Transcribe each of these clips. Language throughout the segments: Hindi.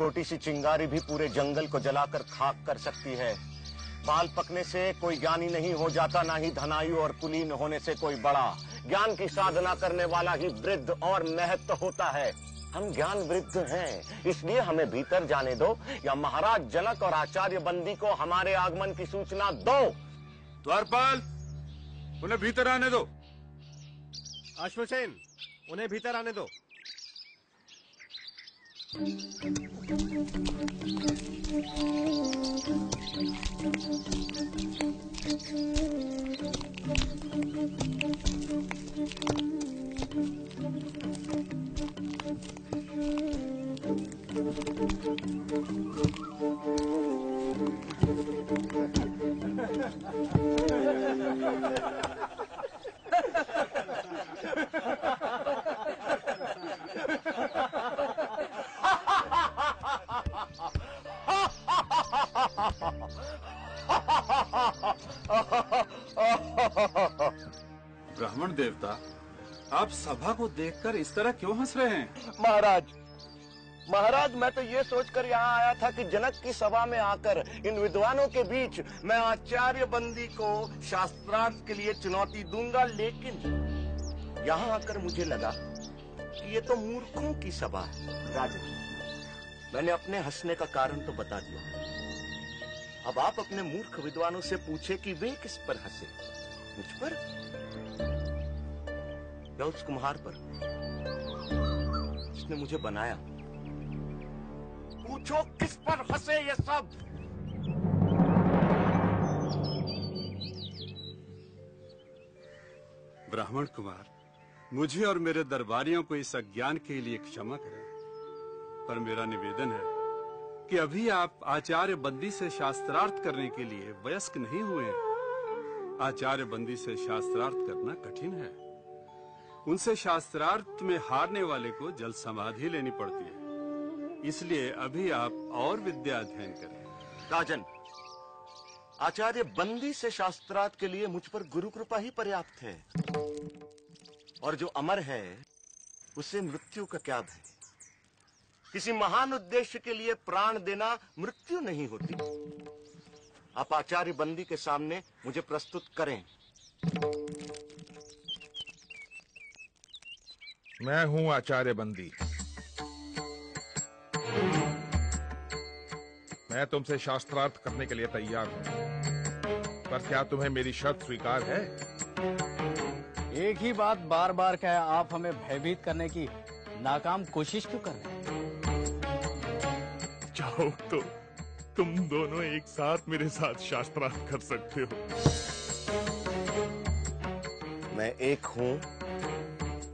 छोटी सी चिंगारी भी पूरे जंगल को जलाकर खाक कर सकती है। बाल पकने से कोई ज्ञानी नहीं हो जाता, ना ही धनायु और कुलीन होने से कोई बड़ा। ज्ञान की साधना करने वाला ही वृद्ध और महत्व होता है। हम ज्ञान वृद्ध हैं, इसलिए हमें भीतर जाने दो, या महाराज जनक और आचार्य बंदी को हमारे आगमन की सूचना दो। द्वारपाल, उन्हें भीतर आने दो। अश्वसेन, उन्हें भीतर आने दो। ब्राह्मण देवता, आप सभा को देखकर इस तरह क्यों हंस रहे हैं? महाराज, मैं तो ये सोचकर यहाँ आया था कि जनक की सभा में आकर इन विद्वानों के बीच मैं आचार्य बंदी को शास्त्रार्थ के लिए चुनौती दूंगा, लेकिन यहाँ आकर मुझे लगा कि ये तो मूर्खों की सभा है। राजन, मैंने अपने हंसने का कारण तो बता दिया। अब आप अपने मूर्ख विद्वानों से पूछे कि वे किस पर हंसे, मुझ पर या उस कुम्हार पर जिसने मुझे बनाया। पूछो किस पर हंसे ये सब। ब्राह्मण कुमार, मुझे और मेरे दरबारियों को इस अज्ञान के लिए क्षमा करें, पर मेरा निवेदन है कि अभी आप आचार्य बंदी से शास्त्रार्थ करने के लिए वयस्क नहीं हुए हैं। आचार्य बंदी से शास्त्रार्थ करना कठिन है। उनसे शास्त्रार्थ में हारने वाले को जल समाधि लेनी पड़ती है। इसलिए अभी आप और विद्या अध्ययन करें। राजन, आचार्य बंदी से शास्त्रार्थ के लिए मुझ पर गुरु कृपा ही पर्याप्त है, और जो अमर है उसे मृत्यु का क्या भय। किसी महान उद्देश्य के लिए प्राण देना मृत्यु नहीं होती। आप आचार्य बंदी के सामने मुझे प्रस्तुत करें। मैं हूं आचार्य बंदी। मैं तुमसे शास्त्रार्थ करने के लिए तैयार हूं, पर क्या तुम्हें मेरी शर्त स्वीकार है? एक ही बात बार बार कहे आप हमें भयभीत करने की नाकाम कोशिश क्यों कर रहे हैं? चाहो तो तुम दोनों एक साथ मेरे साथ शास्त्रार्थ कर सकते हो। मैं एक हूं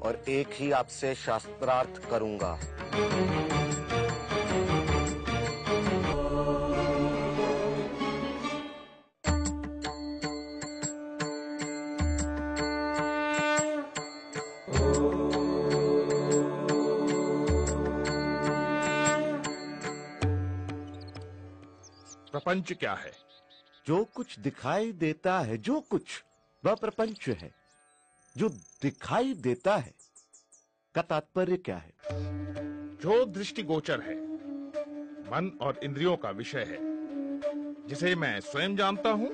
और एक ही आपसे शास्त्रार्थ करूंगा। प्रपंच क्या है? जो कुछ दिखाई देता है, जो कुछ, वह प्रपंच है। जो दिखाई देता है का तात्पर्य क्या है? जो दृष्टिगोचर है, मन और इंद्रियों का विषय है, जिसे मैं स्वयं जानता हूं,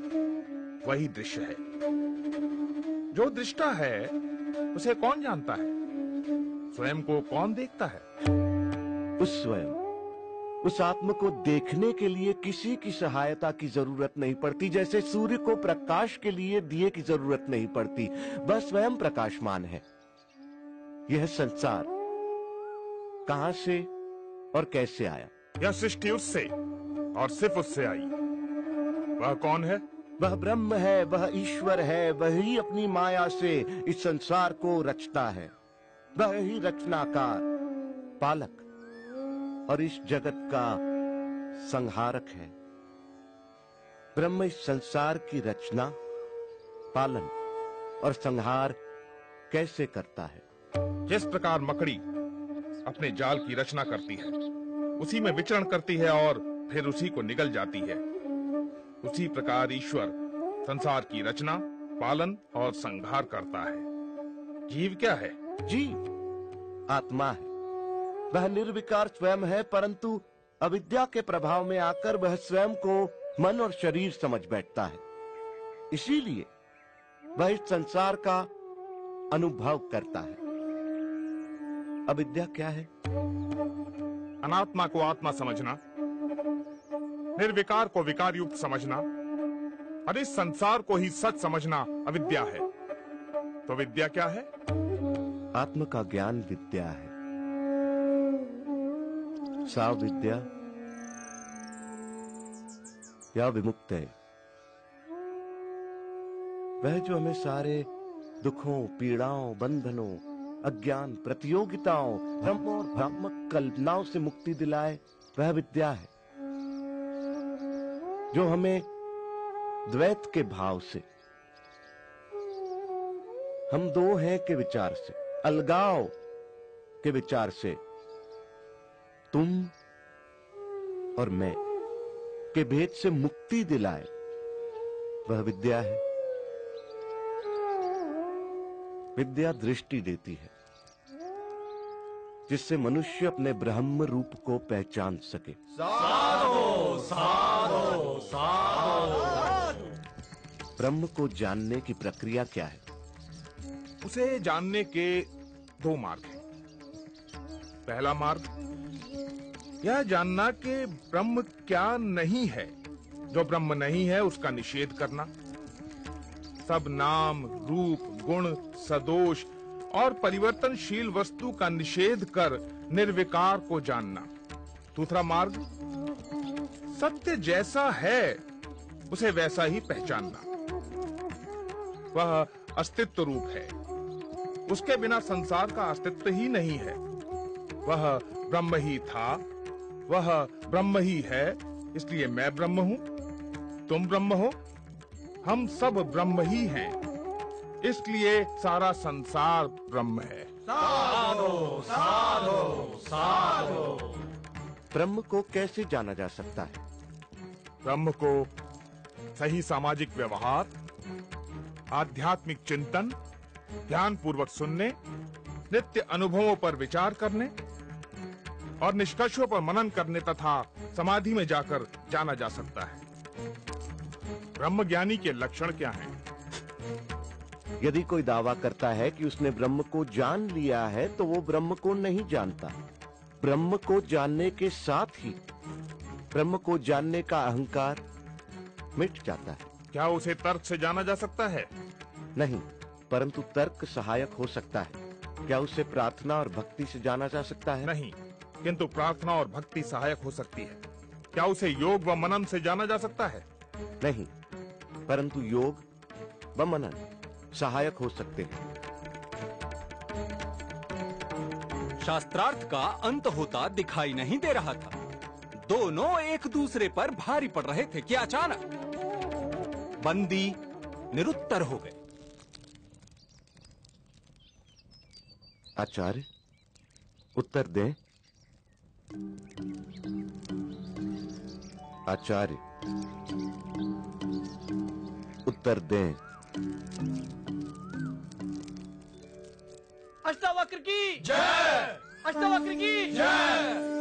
वही दृश्य है। जो दृष्टा है उसे कौन जानता है? स्वयं को कौन देखता है? उस स्वयं, उस आत्म को देखने के लिए किसी की सहायता की जरूरत नहीं पड़ती। जैसे सूर्य को प्रकाश के लिए दिए की जरूरत नहीं पड़ती, वह स्वयं प्रकाशमान है। यह संसार कहां से और कैसे आया? यह सृष्टि उससे और सिर्फ उससे आई। वह कौन है? वह ब्रह्म है, वह ईश्वर है। वही अपनी माया से इस संसार को रचता है। वह ही रचनाकार, पालक और इस जगत का संहारक है। ब्रह्म इस संसार की रचना, पालन और संहार कैसे करता है? जिस प्रकार मकड़ी अपने जाल की रचना करती है, उसी में विचरण करती है और फिर उसी को निगल जाती है, उसी प्रकार ईश्वर संसार की रचना, पालन और संहार करता है। जीव क्या है? जीव आत्मा है। वह निर्विकार स्वयं है, परंतु अविद्या के प्रभाव में आकर वह स्वयं को मन और शरीर समझ बैठता है। इसीलिए वह इस संसार का अनुभव करता है। अविद्या क्या है? अनात्मा को आत्मा समझना, निर्विकार को विकार युक्त समझना और इस संसार को ही सच समझना अविद्या है। तो विद्या क्या है? आत्म का ज्ञान विद्या है। सा विद्या या विमुक्त है वह जो हमें सारे दुखों, पीड़ाओं, बंधनों, अज्ञान, प्रतियोगिताओं, भ्रम और भ्रामक कल्पनाओं से मुक्ति दिलाए, वह विद्या है। जो हमें द्वैत के भाव से, हम दो हैं के विचार से, अलगाव के विचार से, तुम और मैं के भेद से मुक्ति दिलाए, वह विद्या है। विद्या दृष्टि देती है जिससे मनुष्य अपने ब्रह्म रूप को पहचान सके। साधो साधो साधो। ब्रह्म को जानने की प्रक्रिया क्या है? उसे जानने के दो मार्ग हैं। पहला मार्ग यह जानना कि ब्रह्म क्या नहीं है। जो ब्रह्म नहीं है उसका निषेध करना। सब नाम, रूप, गुण, सदोष और परिवर्तनशील वस्तु का निषेध कर निर्विकार को जानना। दूसरा मार्ग सत्य जैसा है उसे वैसा ही पहचानना। वह अस्तित्व रूप है, उसके बिना संसार का अस्तित्व ही नहीं है। वह ब्रह्म ही था, वह ब्रह्म ही है, इसलिए मैं ब्रह्म हूं, तुम ब्रह्म हो, हम सब ब्रह्म ही हैं, इसलिए सारा संसार ब्रह्म है। साधो साधो साधो। ब्रह्म को कैसे जाना जा सकता है? ब्रह्म को सही सामाजिक व्यवहार, आध्यात्मिक चिंतन, ध्यान पूर्वक सुनने, नित्य अनुभवों पर विचार करने और निष्कर्षों पर मनन करने तथा समाधि में जाकर जाना जा सकता है। ब्रह्म ज्ञानी के लक्षण क्या हैं? यदि कोई दावा करता है कि उसने ब्रह्म को जान लिया है तो वो ब्रह्म को नहीं जानता। ब्रह्म को जानने के साथ ही ब्रह्म को जानने का अहंकार मिट जाता है। क्या उसे तर्क से जाना जा सकता है? नहीं, परंतु तर्क सहायक हो सकता है। क्या उसे प्रार्थना और भक्ति से जाना जा सकता है? नहीं, किंतु प्रार्थना और भक्ति सहायक हो सकती है। क्या उसे योग व मनन से जाना जा सकता है? नहीं, परंतु योग व मनन सहायक हो सकते हैं। शास्त्रार्थ का अंत होता दिखाई नहीं दे रहा था। दोनों एक दूसरे पर भारी पड़ रहे थे कि अचानक बंदी निरुत्तर हो गए। आचार्य, उत्तर दें। आचार्य, उत्तर दें। अष्टावक्र की जय। अष्टावक्र की जय।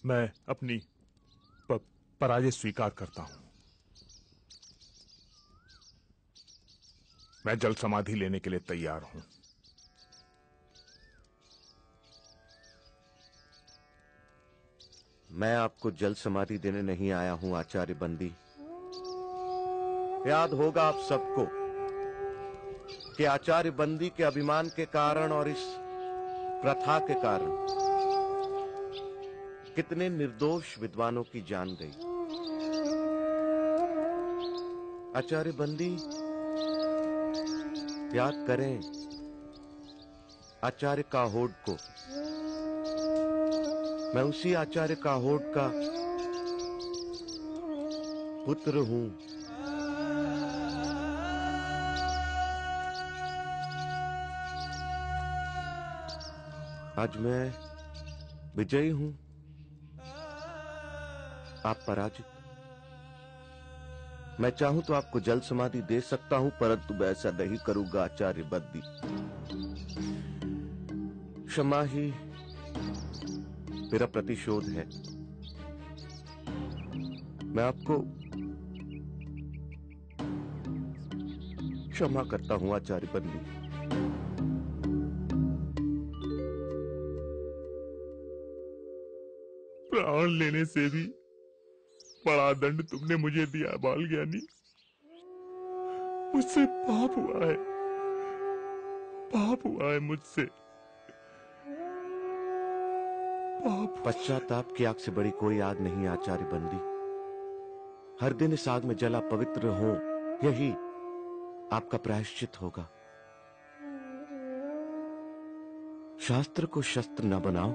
मैं अपनी पराजय स्वीकार करता हूं। मैं जल समाधि लेने के लिए तैयार हूं। मैं आपको जल समाधि देने नहीं आया हूं आचार्य बंदी। याद होगा आप सबको कि आचार्य बंदी के अभिमान के कारण और इस प्रथा के कारण कितने निर्दोष विद्वानों की जान गई। आचार्य बंदी, याद करें आचार्य काहोड को। मैं उसी आचार्य काहोड का पुत्र हूं। आज मैं विजयी हूं, आप पराजित। मैं चाहूं तो आपको जल समाधि दे सकता हूं, परंतु मैं ऐसा नहीं करूंगा आचार्य बद्दी। क्षमा ही मेरा प्रतिशोध है। मैं आपको क्षमा करता हूं आचार्य बद्दी। प्राण लेने से भी बड़ा दंड तुमने मुझे दिया बाल ज्ञानी। मुझसे पाप हुआ है, पाप हुआ है मुझसे पाप। पश्चाताप की आग से बड़ी कोई आग नहीं आचार्य बंदी। हर दिन इस आग में जला पवित्र हो, यही आपका प्रायश्चित होगा। शास्त्र को शस्त्र न बनाओ।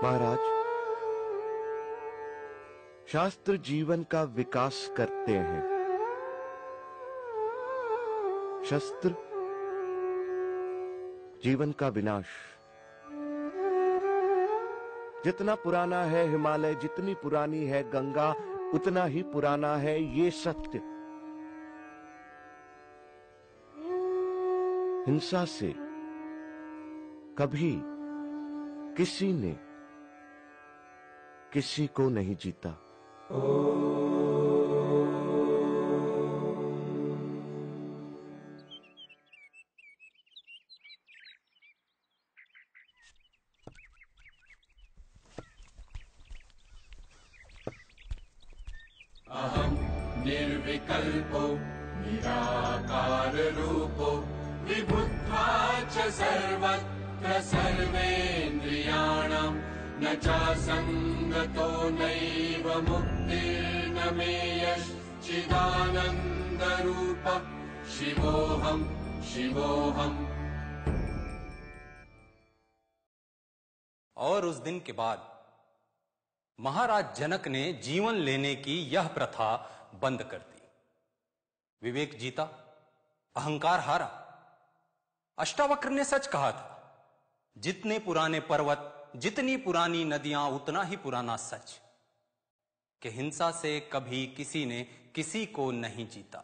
महाराज, शास्त्र जीवन का विकास करते हैं, शस्त्र जीवन का विनाश। जितना पुराना है हिमालय, जितनी पुरानी है गंगा, उतना ही पुराना है ये सत्य। हिंसा से कभी किसी ने किसी को नहीं जीता। अहं निर्विकल्पो निराकार रूपो विभुत्वा च सर्वत्र सर्वेन्द्रियाणां न चासंगतो नैव मुक्तिर्न मे यश्चिदानंद रूप शिवोऽहं शिवोऽहम्। और उस दिन के बाद महाराज जनक ने जीवन लेने की यह प्रथा बंद कर दी। विवेक जीता, अहंकार हारा। अष्टावक्र ने सच कहा था, जितने पुराने पर्वत, जितनी पुरानी नदियां, उतना ही पुराना सच कि हिंसा से कभी किसी ने किसी को नहीं जीता।